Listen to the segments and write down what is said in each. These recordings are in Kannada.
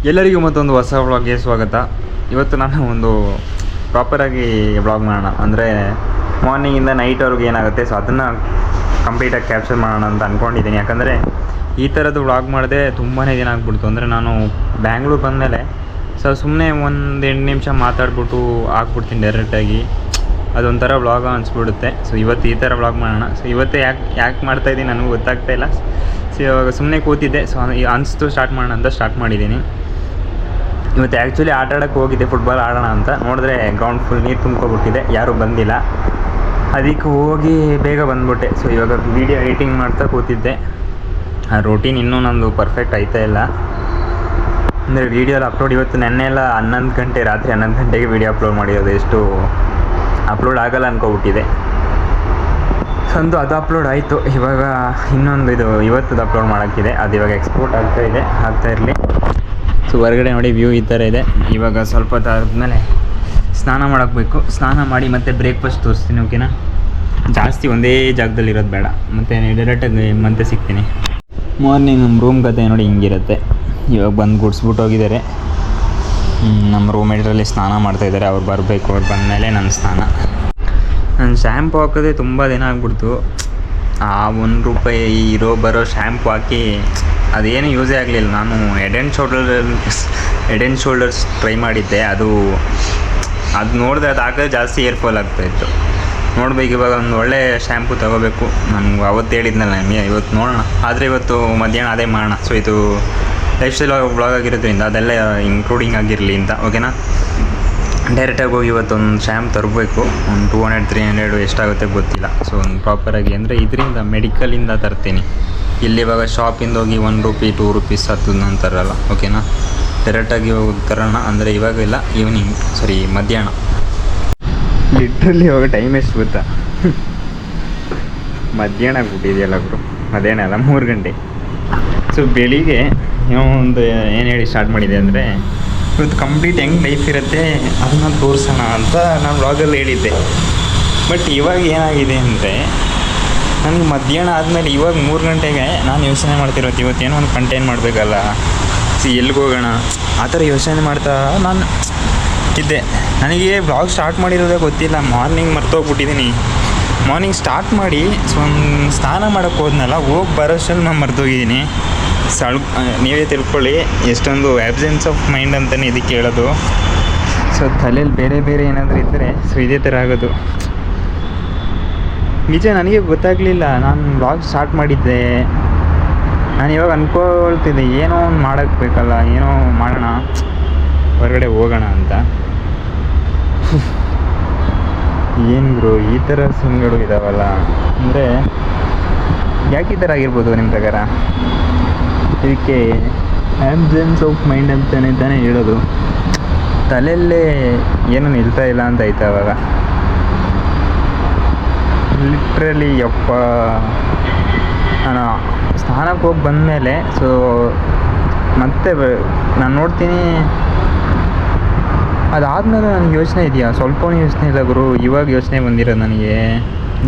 ಎಲ್ಲರಿಗೂ ಮತ್ತೊಂದು ಹೊಸ ವ್ಲಾಗ್ಗೆ ಸ್ವಾಗತ. ಇವತ್ತು ನಾನು ಒಂದು ಪ್ರಾಪರಾಗಿ ವ್ಲಾಗ್ ಮಾಡೋಣ, ಅಂದರೆ ಮಾರ್ನಿಂಗಿಂದ ನೈಟ್ವರೆಗೂ ಏನಾಗುತ್ತೆ ಸೊ ಅದನ್ನು ಕಂಪ್ಲೀಟಾಗಿ ಕ್ಯಾಪ್ಚರ್ ಮಾಡೋಣ ಅಂತ ಅಂದ್ಕೊಂಡಿದ್ದೀನಿ. ಯಾಕಂದರೆ ಈ ಥರದ್ದು ವ್ಲಾಗ್ ಮಾಡಿದೆ ತುಂಬಾ ದಿನ ಆಗ್ಬಿಡ್ತು. ಅಂದರೆ ನಾನು ಬ್ಯಾಂಗ್ಳೂರು ಬಂದಮೇಲೆ ಸೊ ಸುಮ್ಮನೆ ಒಂದು 8 ನಿಮಿಷ ಮಾತಾಡ್ಬಿಟ್ಟು ಹಾಕ್ಬಿಡ್ತೀನಿ ಡೈರೆಕ್ಟಾಗಿ, ಅದೊಂಥರ ವ್ಲಾಗ್ ಅನಿಸ್ಬಿಡುತ್ತೆ. ಸೊ ಇವತ್ತು ಈ ಥರ ವ್ಲಾಗ್ ಮಾಡೋಣ. ಸೊ ಇವತ್ತೇ ಯಾಕೆ ಮಾಡ್ತಾಯಿದ್ದೀನಿ ನನಗೂ ಗೊತ್ತಾಗ್ತಾಯಿಲ್ಲ. ಸೊ ಇವಾಗ ಸುಮ್ಮನೆ ಕೂತಿದ್ದೆ, ಸೊ ಅನಿಸ್ತು ಸ್ಟಾರ್ಟ್ ಮಾಡೋಣ ಅಂತ ಸ್ಟಾರ್ಟ್ ಮಾಡಿದ್ದೀನಿ. ಇವತ್ತು ಆ್ಯಕ್ಚುಲಿ ಆಟ ಆಡೋಕ್ಕೆ ಹೋಗಿದ್ದೆ, ಫುಟ್ಬಾಲ್ ಆಡೋಣ ಅಂತ. ನೋಡಿದ್ರೆ ಗ್ರೌಂಡ್ ಫುಲ್ ನೀರು ತುಂಬ್ಕೊಬಿಟ್ಟಿದೆ, ಯಾರೂ ಬಂದಿಲ್ಲ. ಅದಕ್ಕೆ ಹೋಗಿ ಬೇಗ ಬಂದ್ಬಿಟ್ಟೆ. ಸೊ ಇವಾಗ ವೀಡಿಯೋ ಎಡಿಟಿಂಗ್ ಮಾಡ್ತಾ ಕೂತಿದ್ದೆ. ಆ ರೂಟೀನ್ ಇನ್ನೂ ನಂದು ಪರ್ಫೆಕ್ಟ್ ಆಯ್ತಾ ಇಲ್ಲ. ಅಂದರೆ ವೀಡಿಯೋಲ್ಲಿ ಅಪ್ಲೋಡ್ ಇವತ್ತು ನೆನ್ನೆಲ್ಲ 11 ಗಂಟೆ, ರಾತ್ರಿ 11 ಗಂಟೆಗೆ ವೀಡಿಯೋ ಅಪ್ಲೋಡ್ ಮಾಡಿರೋದು, ಎಷ್ಟು ಅಪ್ಲೋಡ್ ಆಗಲ್ಲ ಅಂದ್ಕೊಬಿಟ್ಟಿದೆ. ಸಂದು ಅದು ಅಪ್ಲೋಡ್ ಆಯಿತು. ಇವಾಗ ಇನ್ನೊಂದು ಇದು ಇವತ್ತದು ಅಪ್ಲೋಡ್ ಮಾಡೋಕ್ಕಿದೆ, ಅದು ಇವಾಗ ಎಕ್ಸ್ಪೋರ್ಟ್ ಆಗ್ತಾ ಇರಲಿ. ಸೊ ಹೊರಗಡೆ ನೋಡಿ ವ್ಯೂ ಈ ಥರ ಇದೆ. ಇವಾಗ ಸ್ವಲ್ಪ ಹೊತ್ತಾದ್ಮೇಲೆ ಸ್ನಾನ ಮಾಡೋಕ್ಬೇಕು. ಸ್ನಾನ ಮಾಡಿ ಮತ್ತೆ ಬ್ರೇಕ್ಫಾಸ್ಟ್ ತೋರಿಸ್ತೀನಿ, ಓಕೆನಾ? ಜಾಸ್ತಿ ಒಂದೇ ಜಾಗದಲ್ಲಿ ಇರೋದು ಬೇಡ, ಮತ್ತು ಡೈರೆಕ್ಟಾಗಿ ಮತ್ತೆ ಸಿಗ್ತೀನಿ. ಮಾರ್ನಿಂಗ್ ನಮ್ಮ ರೂಮ್ ಕತೆ ನೋಡಿ ಹಿಂಗಿರುತ್ತೆ. ಇವಾಗ ಬಂದು ಗುಡಿಸ್ಬಿಟ್ಟು ಹೋಗಿದ್ದಾರೆ. ನಮ್ಮ ರೂಮೇಟ್ರಲ್ಲಿ ಸ್ನಾನ ಮಾಡ್ತಾಯಿದ್ದಾರೆ, ಅವ್ರು ಬರಬೇಕು. ಅವ್ರು ಬಂದಮೇಲೆ ನನ್ನ ಸ್ನಾನ. ನಾನು ಶ್ಯಾಂಪು ಹಾಕೋದೇ ತುಂಬ ದಿನ ಆಗ್ಬಿಡ್ತು. ಆ ₹1 ಬರೋ ಶ್ಯಾಂಪು ಹಾಕಿ ಅದೇನು ಯೂಸೇ ಆಗಲಿಲ್ಲ. ನಾನು ಹೆಡ್ ಆ್ಯಂಡ್ ಶೋಲ್ಡರ್ಸ್ ಟ್ರೈ ಮಾಡಿದ್ದೆ. ಅದು ನೋಡಿದ್ರೆ ಅದು ಹಾಕಿದ್ರೆ ಜಾಸ್ತಿ ಏರ್ ಫಾಲ್ ಆಗ್ತಾಯಿತ್ತು. ನೋಡ್ಬೇಕು, ಇವಾಗ ಒಂದು ಒಳ್ಳೆ ಶ್ಯಾಂಪು ತೊಗೋಬೇಕು. ನನಗೆ ಅವತ್ತು ಹೇಳಿದ್ನಲ್ಲ ನಿಮಗೆ, ಇವತ್ತು ನೋಡೋಣ. ಆದರೆ ಇವತ್ತು ಮಧ್ಯಾಹ್ನ ಅದೇ ಮಾಡೋಣ. ಸೊ ಇದು ಲೈಫ್ ಸ್ಟೈಲ್ ವ್ಲಾಗ್ ಆಗಿರೋದ್ರಿಂದ ಅದೆಲ್ಲ ಇನ್ಕ್ಲೂಡಿಂಗ್ ಆಗಿರಲಿ ಅಂತ, ಓಕೆನಾ? ಡೈರೆಕ್ಟಾಗಿ ಹೋಗಿ ಇವತ್ತೊಂದು ಶ್ಯಾಂಪ್ ತರಬೇಕು. ಒಂದು 200-300 ಎಷ್ಟಾಗುತ್ತೆ ಗೊತ್ತಿಲ್ಲ. ಸೊ ಒಂದು ಪ್ರಾಪರಾಗಿ ಅಂದರೆ ಇದರಿಂದ ಮೆಡಿಕಲಿಂದ ತರ್ತೀನಿ. ಇಲ್ಲಿ ಇವಾಗ ಶಾಪಿಂದ ಹೋಗಿ ₹1 ₹2 ಹತ್ತದ ಅಂತಾರಲ್ಲ, ಓಕೆನಾ? ಡೈರೆಕ್ಟಾಗಿ ಹೋಗಿ ತರೋಣ. ಅಂದರೆ ಇವಾಗ ಇಲ್ಲ, ಮಧ್ಯಾಹ್ನ. ಲಿಟ್ರಲಿ ಇವಾಗ ಟೈಮ್ ಎಷ್ಟು ಗೊತ್ತಾ? ಮಧ್ಯಾಹ್ನ ಆಗ್ಬಿಟ್ಟಿದೆಯಲ್ಲ ಗುರು. ಮಧ್ಯಾಹ್ನ ಅಲ್ಲ, 3 ಗಂಟೆ. ಸೊ ಬೆಳಿಗ್ಗೆ ಒಂದು ಏನು ಹೇಳಿ ಸ್ಟಾರ್ಟ್ ಮಾಡಿದೆ ಅಂದರೆ, ಇವತ್ತು ಕಂಪ್ಲೀಟ್ ಹೆಂಗೆ ಲೈಫ್ ಇರುತ್ತೆ ಅದನ್ನು ತೋರಿಸೋಣ ಅಂತ ನಾನು ವ್ಲಾಗಲ್ಲಿ ಹೇಳಿದ್ದೆ. ಬಟ್ ಇವಾಗ ಏನಾಗಿದೆ ಅಂದರೆ, ನನಗೆ ಮಧ್ಯಾಹ್ನ ಆದಮೇಲೆ ಇವಾಗ 3 ಗಂಟೆಗೆ ನಾನು ಯೋಚನೆ ಮಾಡ್ತಿರೋದು, ಇವತ್ತೇನೋ ಒಂದು ಕಂಟೆಂಟ್ ಮಾಡಬೇಕಲ್ಲ, ಎಲ್ಲಿಗೆ ಹೋಗೋಣ ಆ ಥರ ಯೋಚನೆ ಮಾಡ್ತಾ ನಾನು ಇದ್ದೆ. ನನಗೆ ವ್ಲಾಗ್ ಸ್ಟಾರ್ಟ್ ಮಾಡಿರೋದೇ ಗೊತ್ತಿಲ್ಲ. ಮಾರ್ನಿಂಗ್ ಮರ್ತೋಗ್ಬಿಟ್ಟಿದ್ದೀನಿ. ಮಾರ್ನಿಂಗ್ ಸ್ಟಾರ್ಟ್ ಮಾಡಿ ಒಂದು ಸ್ನಾನ ಮಾಡೋಕ್ಕೆ ಹೋದ್ನಲ್ಲ, ಹೋಗಿ ಬರೋಷ್ಟಲ್ಲಿ ನಾನು ಮರ್ತೋಗಿದ್ದೀನಿ. ನೀವೇ ತಿಳ್ಕೊಳ್ಳಿ ಎಷ್ಟೊಂದು ಆ್ಯಬ್ಸೆನ್ಸ್ ಆಫ್ ಮೈಂಡ್ ಅಂತಲೇ ಇದಕ್ಕೆ ಹೇಳೋದು. ಸೊ ತಲೆಯಲ್ಲಿ ಬೇರೆ ಏನಾದರೂ ಇದ್ದರೆ ಸೊ ಇದೇ ಥರ ಆಗೋದು. ನಿಜ ನನಗೆ ಗೊತ್ತಾಗಲಿಲ್ಲ. ನಾನು ವ್ಲಾಗ್ ಸ್ಟಾರ್ಟ್ ಮಾಡಿದ್ದೆ. ನಾನು ಇವಾಗ ಅಂದ್ಕೊಳ್ತಿದ್ದೆ ಏನೋ ಒಂದು ಮಾಡೋಕ್ಕೆ ಬೇಕಲ್ಲ, ಏನೋ ಮಾಡೋಣ, ಹೊರಗಡೆ ಹೋಗೋಣ ಅಂತ. ಏನು ಗುರು ಈ ಥರ ಸೀನ್ಗಳು ಇದ್ದಾವಲ್ಲ. ಅಂದರೆ ಯಾಕೆ ಈ ಥರ ಆಗಿರ್ಬೋದು ನಿಮ್ಮ ಪ್ರಕಾರ? ಇದಕ್ಕೆ ಆ್ಯಬ್ಸೆನ್ಸ್ ಆಫ್ ಮೈಂಡ್ ಅಂತಲೇ ತಾನೇ ಹೇಳೋದು. ತಲೆಯಲ್ಲೇ ಏನೂ ನಿಲ್ತಾ ಇಲ್ಲ ಅಂತ ಆಯ್ತು ಅವಾಗ. ಲಿಟ್ರಲಿ ಯಪ್ಪ, ನಾನು ಸ್ನಾನಕ್ಕೆ ಹೋಗಿ ಬಂದಮೇಲೆ ಸೊ ಮತ್ತೆ ನಾನು ನೋಡ್ತೀನಿ. ಅದಾದಮೇಲೆ ನನಗೆ ಯೋಚನೆ ಇದೆಯಾ? ಸ್ವಲ್ಪನೂ ಯೋಚನೆ ಇಲ್ಲ ಗುರು. ಇವಾಗ ಯೋಚನೆ ಬಂದಿರೋದು ನನಗೆ.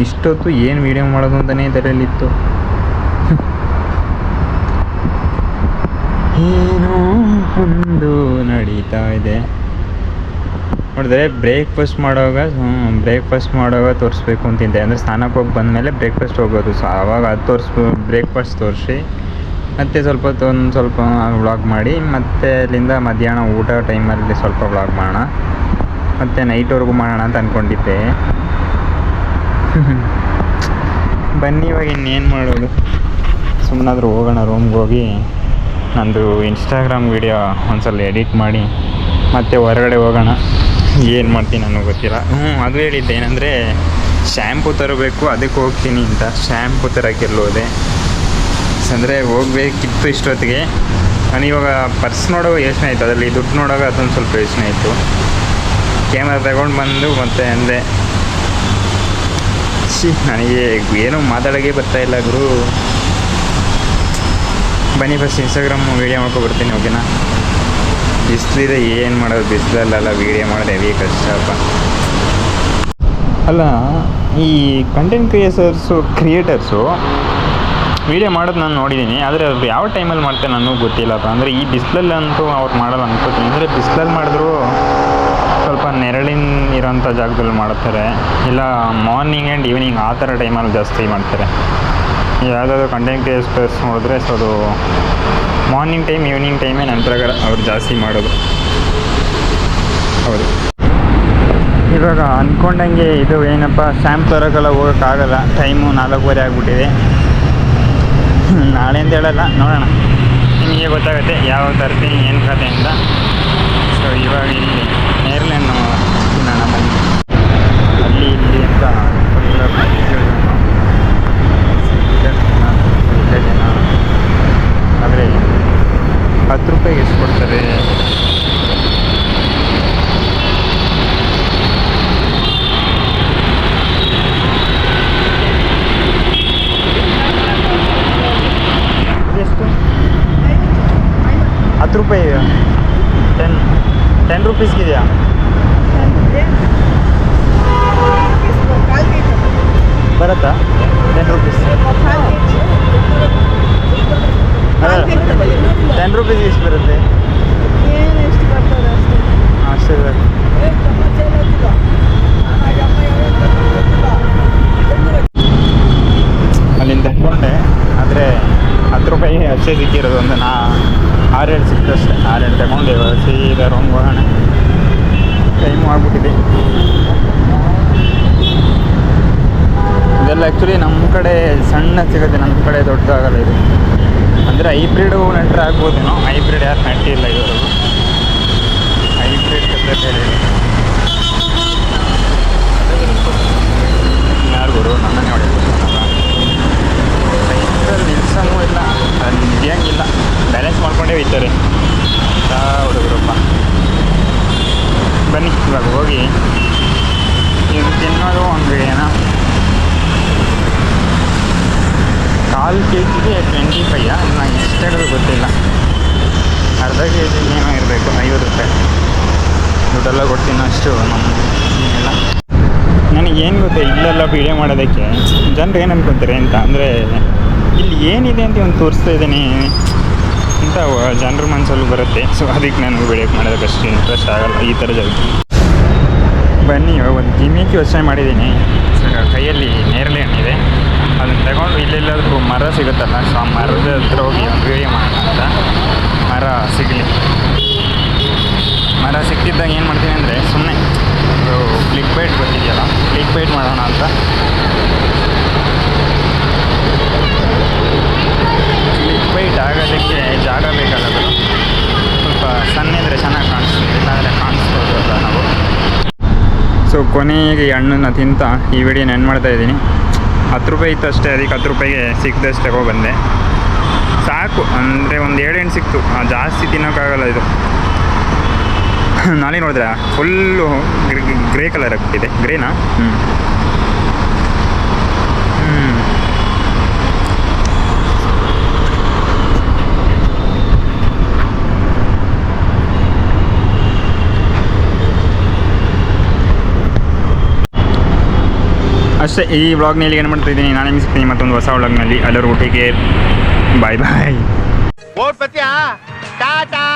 ಇಷ್ಟೊತ್ತು ಏನು ವೀಡಿಯೋ ಮಾಡೋದು ಅಂತಲೇ ತಲೆಯಲ್ಲಿತ್ತು. ಏನೋ ಒಂದು ನಡೀತಾ ಇದೆ. ನೋಡಿದ್ರೆ ಬ್ರೇಕ್ಫಾಸ್ಟ್ ಮಾಡುವಾಗ ತೋರಿಸ್ಬೇಕು ಅಂತಿದ್ದೆ. ಅಂದರೆ ಸ್ನಾನಕ್ಕೆ ಹೋಗಿ ಬಂದಮೇಲೆ ಬ್ರೇಕ್ಫಾಸ್ಟ್ ಹೋಗೋದು. ಸೊ ಆವಾಗ ಅದು ಬ್ರೇಕ್ಫಾಸ್ಟ್ ತೋರಿಸಿ ಮತ್ತು ಸ್ವಲ್ಪ ವ್ಲಾಗ್ ಮಾಡಿ, ಮತ್ತು ಅಲ್ಲಿಂದ ಮಧ್ಯಾಹ್ನ ಊಟ ಟೈಮಲ್ಲಿ ಸ್ವಲ್ಪ ವ್ಲಾಗ್ ಮಾಡೋಣ, ಮತ್ತು ನೈಟ್ವರೆಗೂ ಮಾಡೋಣ ಅಂತ ಅಂದ್ಕೊಂಡಿದ್ದೆ. ಬನ್ನಿ ಇವಾಗ ಇನ್ನೇನು ಮಾಡೋದು, ಸುಮ್ಮನಾದರೂ ಹೋಗೋಣ. ರೂಮ್ಗೆ ಹೋಗಿ ನಂದು ಇನ್ಸ್ಟಾಗ್ರಾಮ್ ವೀಡಿಯೋ ಒಂದ್ಸಲ ಎಡಿಟ್ ಮಾಡಿ ಮತ್ತೆ ಹೊರಗಡೆ ಹೋಗೋಣ. ಏನು ಮಾಡ್ತೀನಿ ನನಗೆ ಗೊತ್ತಿಲ್ಲ. ಅದು ಹೇಳಿದ್ದೆ ಏನಂದರೆ ಶ್ಯಾಂಪು ತರಬೇಕು, ಅದಕ್ಕೆ ಹೋಗ್ತೀನಿ ಅಂತ. ಶ್ಯಾಂಪು ತರೋಕ್ಕೆಲ್ಲೋದೆ ಅಂದರೆ ಹೋಗ್ಬೇಕಿತ್ತು ಇಷ್ಟೊತ್ತಿಗೆ. ನಾನು ಇವಾಗ ಪರ್ಸ್ ನೋಡೋ ಯೋಚನೆ ಆಯಿತು, ಅದರಲ್ಲಿ ದುಡ್ಡು ನೋಡೋವಾಗ ಅದೊಂದು ಸ್ವಲ್ಪ ಯೋಚನೆ ಆಯಿತು. ಕ್ಯಾಮ್ರಾ ತಗೊಂಡು ಬಂದು ಮತ್ತೆ ಅಂದೆ, ನನಗೆ ಏನೂ ಮಾತಾಡೋಕ್ಕೆ ಬರ್ತಾಯಿಲ್ಲ ಗುರು. ಬನ್ನಿ ಫಸ್ಟ್ ಇನ್ಸ್ಟಾಗ್ರಾಮ್ ವೀಡಿಯೋ ಮಾಡ್ಕೊಬರ್ತೀನಿ, ಓಕೆನಾ? ಬಿಸಿಲಿದೆ, ಏನು ಮಾಡೋದು, ಬಿಸಿಲಲ್ಲ ವೀಡಿಯೋ ಮಾಡೋದು ಹೆವಿ ಕಷ್ಟಪ್ಪ. ಅಲ್ಲ, ಈ ಕಂಟೆಂಟ್ ಕ್ರಿಯೇಟರ್ಸು ವೀಡಿಯೋ ಮಾಡೋದು ನಾನು ನೋಡಿದ್ದೀನಿ, ಆದರೆ ಅದು ಯಾವ ಟೈಮಲ್ಲಿ ಮಾಡ್ತೇನೆ ನನಗೂ ಗೊತ್ತಿಲ್ಲಪ್ಪ. ಅಂದರೆ ಈ ಬಿಸಿಲಲ್ಲಂತೂ ಅವ್ರು ಮಾಡಲ್ಲ ಅನ್ಕೋತೀನಿ. ಅಂದರೆ ಬಿಸಿಲಲ್ಲಿ ಮಾಡಿದ್ರು ಸ್ವಲ್ಪ ನೆರಳಿನ ಇರೋಂಥ ಜಾಗದಲ್ಲಿ ಮಾಡ್ತಾರೆ, ಇಲ್ಲ ಮಾರ್ನಿಂಗ್ ಆ್ಯಂಡ್ ಈವ್ನಿಂಗ್ ಆ ಥರ ಟೈಮಲ್ಲಿ ಜಾಸ್ತಿ ಮಾಡ್ತಾರೆ. ಯಾವುದಾದ್ರು ಕಂಟೆಂಟ್ ಕ್ರಿಯೇಟರ್ಸ್ ನೋಡಿದ್ರೆ ಸೊ ಅದು ಮಾರ್ನಿಂಗ್ ಟೈಮ್ ಈವ್ನಿಂಗ್ ಟೈಮೇ ನಂತರ ಅವ್ರು ಜಾಸ್ತಿ ಮಾಡೋದು. ಹೌದು, ಇವಾಗ ಅಂದ್ಕೊಂಡಂಗೆ ಇದು ಏನಪ್ಪ ಸ್ಟ್ಯಾಂಪ್ ತರೋಕ್ಕೆಲ್ಲ ಹೋಗೋಕ್ಕಾಗಲ್ಲ, ಟೈಮು 4:15 ಆಗಿಬಿಟ್ಟಿದೆ. ನಾಳೆ ಅಂತ ಹೇಳಲ್ಲ, ನೋಡೋಣ, ನಿಮಗೆ ಗೊತ್ತಾಗುತ್ತೆ ಯಾವಾಗ ತರ್ತೀನಿ ಏನು ಕತೆ ಅಂತ. ಸೊ ಇವಾಗ ಇಲ್ಲಿ ನೇರ್ಲೆಣ್ಣು ತಿನ್ನೋಣ ಬನ್ನಿ. ಅಲ್ಲಿ ಇಲ್ಲಿ ಅಂತ ಫುಲ್ ಜನ, ಆದರೆ 10 ರೂಪಾಯಿಗೆ ಎಷ್ಟು ಕೊಡ್ತಾರೆ? ಎಷ್ಟು? 10 ರೂಪಾಯಿ. 10 ರೂಪೀಸ್ಗಿದೆಯಾ? ಬರುತ್ತಾ 10 ರೂಪೀಸ್? ಅಲ್ಲ 10 ರೂಪೀಸ್ಗೆ ಎಷ್ಟು ಬರುತ್ತೆ? ಅಷ್ಟೇ ಬರುತ್ತೆ. ಅಲ್ಲಿಂದ ತಗೊಂಡೆ, ಆದರೆ 10 ರೂಪಾಯಿಗೆ ಅಷ್ಟೇ ಸಿಕ್ಕಿರೋದು. ಒಂದು 6-7 ಸಿಕ್ತಷ್ಟೆ. 6-7 ತಗೊಂಡೆ. ಸೀದಾ ರೂಮ್ಗೆ ಹೋಗೋಣ, ಟೈಮು ಆಗ್ಬಿಟ್ಟಿದೆ. ಇದೆಲ್ಲ ಆ್ಯಕ್ಚುಲಿ ನಮ್ಮ ಕಡೆ ಸಣ್ಣ ಸಿಗುತ್ತೆ, ನಮ್ಮ ಕಡೆ ದೊಡ್ಡದಾಗಲ್ಲ ಇದು. ಅಂದರೆ ಹೈಬ್ರಿಡು ನೆಟ್ರೆ ಆಗ್ಬೋದೇನೋ, ಹೈಬ್ರಿಡ್ ಯಾರು ನೆಟ್ಟಿಲ್ಲ ಇವರು. ಹೈಬ್ರಿಡ್ ಬೇರೆ ಯಾರಿಗೂ ನನ್ನನ್ನೇ ಹೊಡೆಯಬಹುದು. ಸೈಕಲ್ ನಿಲ್ಸಮೂ ಇಲ್ಲ, ಅದು ನಿಡಿಯೋಂಗಿಲ್ಲ, ಬ್ಯಾಲೆನ್ಸ್ ಮಾಡ್ಕೊಂಡೇ ಹೋಯ್ತಾರೆ ಹುಡುಗರಪ್ಪ. ಬನ್ನಿ ಇವಾಗ ಹೋಗಿ ಇದು ತಿನ್ನೋದು ಅಂಗಡಿಯೇನ. 1/4 kgಗೆ 25. ನಾನು ಎಷ್ಟು ಹೇಳೋದು ಗೊತ್ತಿಲ್ಲ. ಅರ್ಧ kgಗೆ ಏನೋ ಇರಬೇಕು 50 ರೂಪಾಯಿ. ದುಡ್ಡೆಲ್ಲ ಕೊಡ್ತೀನಿ ಅಷ್ಟು ನಮ್ಮ ಏನಿಲ್ಲ. ನನಗೇನು ಗೊತ್ತಾ ಇಲ್ಲೆಲ್ಲ ವೀಡಿಯೋ ಮಾಡೋದಕ್ಕೆ ಜನರು ಏನು ಅನ್ಕೊತಾರೆ ಅಂತ, ಅಂದರೆ ಇಲ್ಲಿ ಏನಿದೆ ಅಂತ ಒಂದು ತೋರಿಸ್ತಾ ಇದ್ದೀನಿ ಅಂತ ಜನರ ಮನಸ್ಸಲ್ಲೂ ಬರುತ್ತೆ. ಸೊ ಅದಕ್ಕೆ ನಾನು ವೀಡಿಯೋ ಮಾಡೋದಕ್ಕಷ್ಟು ಇಂಟ್ರೆಸ್ಟ್ ಆಗಲ್ಲ ಈ ಥರ ಜಾಗ. ಬನ್ನಿ, ಇವಾಗ ಒಂದು ಗಿಮಿಕಿ ಯೋಚನೆ ಮಾಡಿದ್ದೀನಿ. ಕೈಯಲ್ಲಿ ನೇರಳೆ ಹಣ್ಣಿದೆ, ಅದನ್ನು ತಗೊಂಡು ಇಲ್ಲೆಲ್ಲಾದರೂ ಮರ ಸಿಗುತ್ತಲ್ಲ, ಸೊ ಆ ಮರದ ಹತ್ರ ಹೋಗಿ ಒಂದು ವೀಡಿಯೋ ಮಾಡೋಣ ಅಂತ. ಮರ ಸಿಗಲಿ, ಮರ ಸಿಕ್ತಿದ್ದಾಗ ಏನು ಮಾಡ್ತೀನಿ ಅಂದರೆ ಸುಮ್ಮನೆ ಕ್ಲಿಕ್ ಬೈಟ್ ಗೊತ್ತಿದೆಯಲ್ಲ, ಕ್ಲಿಕ್ ಬೈಟ್ ಮಾಡೋಣ ಅಂತ. ಕ್ಲಿಕ್ ಬೈಟ್ ಆಗೋದಕ್ಕೆ ಜಾಗ ಬೇಕಲ್ಲ, ಸ್ವಲ್ಪ ಸಣ್ಣ ಇದ್ದರೆ ಚೆನ್ನಾಗಿ ಕಾಣಿಸ್ತೀವಿ, ಇಲ್ಲಾಂದರೆ ಕಾಣಿಸ್ಬೋದಲ್ಲ ನಾವು. ಸೊ ಕೊನೆಗೆ ಈ ಹಣ್ಣನ್ನು ತಿಂತ ಈ ವಿಡಿಯೋನ ಎಂಡ್ ಮಾಡ್ತಾಯಿದ್ದೀನಿ. 10 ರೂಪಾಯಿ ಇತ್ತು ಅಷ್ಟೇ, ಅದಕ್ಕೆ 10 ರೂಪಾಯಿಗೆ ಸಿಕ್ಕಿದಷ್ಟು ತಗೊಬಂದೆ. ಸಾಕು, ಅಂದರೆ ಒಂದು 7 ಹಣ್ಣು ಸಿಕ್ತು, ಜಾಸ್ತಿ ತಿನ್ನೋಕ್ಕಾಗಲ್ಲ ಇದು. ನಾಳೆ ನೋಡಿದ್ರೆ ಫುಲ್ಲು ಗ್ರೇ ಕಲರ್ ಆಗ್ಬಿಟ್ಟಿದೆ. ಗ್ರೇನಾ? ಅಷ್ಟೇ. ಈ ವ್ಲಾಗ್ನಲ್ಲಿ ಏನು ಮಾಡ್ತಾಯಿದ್ದೀನಿ, ನಾನೇ ಸಿಗ್ತೀನಿ ಮತ್ತೊಂದು ಹೊಸ ವ್ಲಾಗ್ನಲ್ಲಿ. ಎಲ್ಲರೂ ಒಟ್ಟಿಗೆ ಬಾಯ್ ಬಾಯ್. ಟಾಟಾ.